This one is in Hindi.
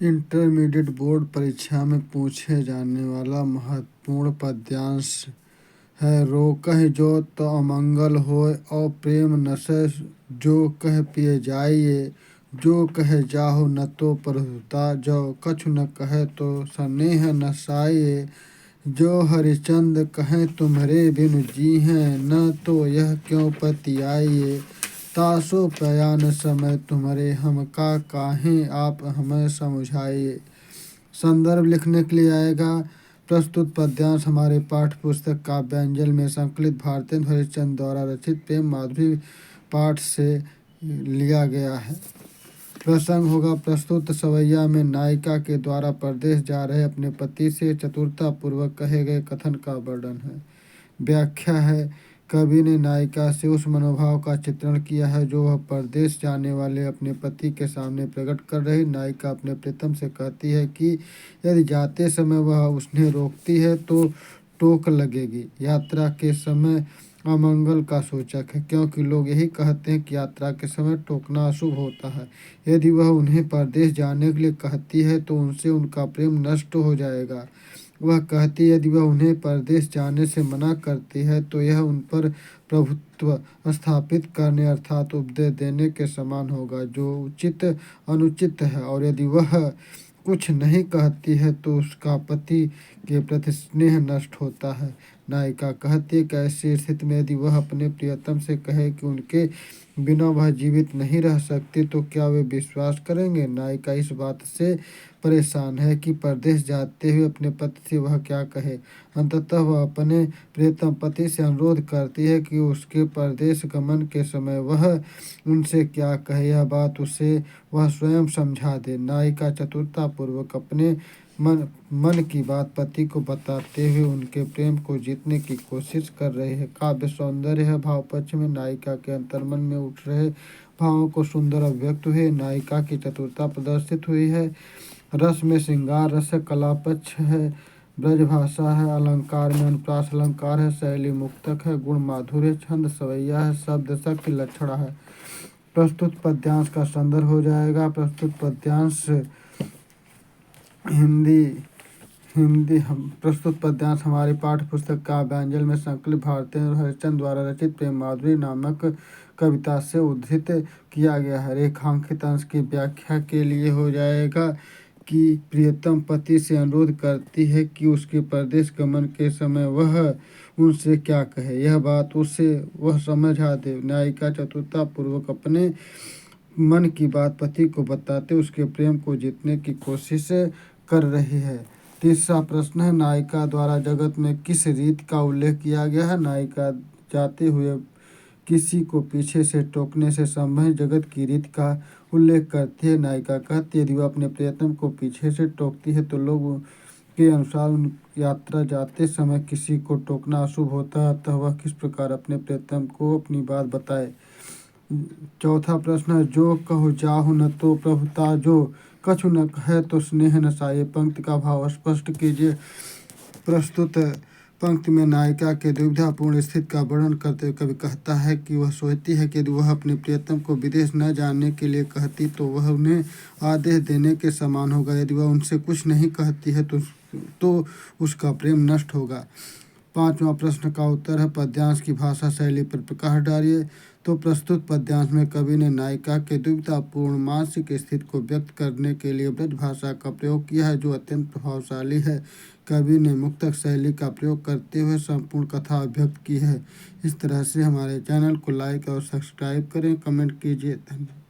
इंटरमीडिएट बोर्ड परीक्षा में पूछे जाने वाला महत्वपूर्ण पद्यांश है। रोकहि जो तो अमंगल होय और प्रेम नसै, जो कह पिय जाइए। जो कहे जाहु न तो प्रभुता, जो कछु न कहे तो स्नेह नसाइए। जो हरिचंद कहें तुम्हरे बिनु जीहें, न तो यह क्यों पति आइए। तासो प्रयाण समय तुम्हारे हम का काहें, आप हमें समझाइए। संदर्भ लिखने के लिए आएगा। प्रस्तुत पद्यांश हमारे पाठ्य पुस्तक काव्यांजलि में संकलित भारतेंदु हरिश्चंद्र द्वारा रचित प्रेम माधुरी पाठ से लिया गया है। प्रसंग होगा प्रस्तुत सवैया में नायिका के द्वारा परदेश जा रहे अपने पति से चतुरता पूर्वक कहे गए कथन का वर्णन है। व्याख्या है। कवि ने नायिका से उस मनोभाव का चित्रण किया है जो वह परदेश जाने वाले अपने पति के सामने प्रकट कर रही। नायिका अपने प्रीतम से कहती है कि यदि जाते समय वह उन्हें रोकती है तो टोक लगेगी। यात्रा के समय अमंगल का सूचक है, क्योंकि लोग यही कहते हैं कि यात्रा के समय टोकना अशुभ होता है। यदि वह उन्हें परदेश जाने के लिए कहती है तो उनसे उनका प्रेम नष्ट हो जाएगा। वह कहती है यदि वह उन्हें परदेश जाने से मना करती है तो यह उन पर प्रभुत्व स्थापित करने अर्थात उपदेश देने के समान होगा, जो उचित अनुचित है। और यदि वह कुछ नहीं कहती है तो उसका पति के प्रति स्नेह नष्ट होता है। नायिका कहती है कि ऐसी स्थिति में यदि वह अपने प्रियतम से कहे कि उनके बिना वह जीवित नहीं रह सकती तो क्या वे विश्वास करेंगे। नायिका इस बात से परेशान है कि परदेश जाते हुए अपने पति से वह क्या कहे। अंततः वह अपने प्रियतम पति से अनुरोध करती है कि उसके परदेश गमन के समय वह उनसे क्या कहे। यह बात उसे वह स्वयं समझा दे। नायिका चतुरता पूर्वक अपने मन की बात पति को बताते हुए उनके प्रेम को जीतने की कोशिश कर रही है। काव्य सौंदर्य है। भाव पक्ष में नायिका के अंतर्मन में उठ रहे भावों को सुंदर अभिव्यक्त हुए। नायिका की चतुरता प्रदर्शित हुई है। रस में श्रृंगार रस है। कला पक्ष है। ब्रजभाषा है। अलंकार में अनुप्रास अलंकार है। शैली मुक्तक है। गुण माधुर्य छंद सवैया है। शब्द शक्ति लक्षणा है। प्रस्तुत पद्यांश का संदर्भ हो जाएगा। प्रस्तुत पद्यांश प्रस्तुत पद्यांश हमारे पाठ्य पुस्तक काव्यांजलि में संकलित भारतेंदु हरिश्चंद्र द्वारा रचित प्रेम माधुरी नामक कविता से उद्धृत किया गया है। रेखांकित अंश की व्याख्या के लिए हो जाएगा कि प्रियतम पति से अनुरोध करती है कि उसके परदेश गमन के समय वह उनसे क्या कहे। यह बात उसे वह समझा दे। नायिका चतुरता पूर्वक अपने मन की बात पति को बताते उसके प्रेम को जीतने की कोशिश कर रही है। तीसरा प्रश्न है नायिका द्वारा जगत में किस रीत का उल्लेख किया गया है। नायिका जाते हुए किसी को पीछे से टोकने से संबंधित जगत की रीत का उल्लेख करती है। नायिका कहती है यदि वह अपने प्रियतम को पीछे से टोकती है तो लोग के अनुसार यात्रा जाते समय किसी को टोकना अशुभ होता है, अतः वह किस प्रकार अपने प्रियतम को अपनी बात बताए। चौथा प्रश्न है जो कहु जाहु न तो प्रभुता, जो कछु न कहे तो स्नेह नसाइए। पंक्ति का भाव स्पष्ट कीजिए। प्रस्तुत पंक्ति में नायिका के दुविधापूर्ण स्थिति का वर्णन करते हुए कवि कहता है कि वह सोचती है कि यदि वह अपने प्रियतम को विदेश न जाने के लिए कहती तो वह उन्हें आदेश देने के समान होगा। यदि वह उनसे कुछ नहीं कहती है तो उसका प्रेम नष्ट होगा। पांचवा प्रश्न का उत्तर है पद्यांश की भाषा शैली पर प्रकाश डालिए। तो प्रस्तुत पद्यांश में कवि ने नायिका के दुविधापूर्ण मानसिक स्थिति को व्यक्त करने के लिए ब्रज भाषा का प्रयोग किया है, जो अत्यंत प्रभावशाली है। कवि ने मुक्तक शैली का प्रयोग करते हुए संपूर्ण कथा अभिव्यक्त की है। इस तरह से हमारे चैनल को लाइक और सब्सक्राइब करें, कमेंट कीजिए। धन्यवाद।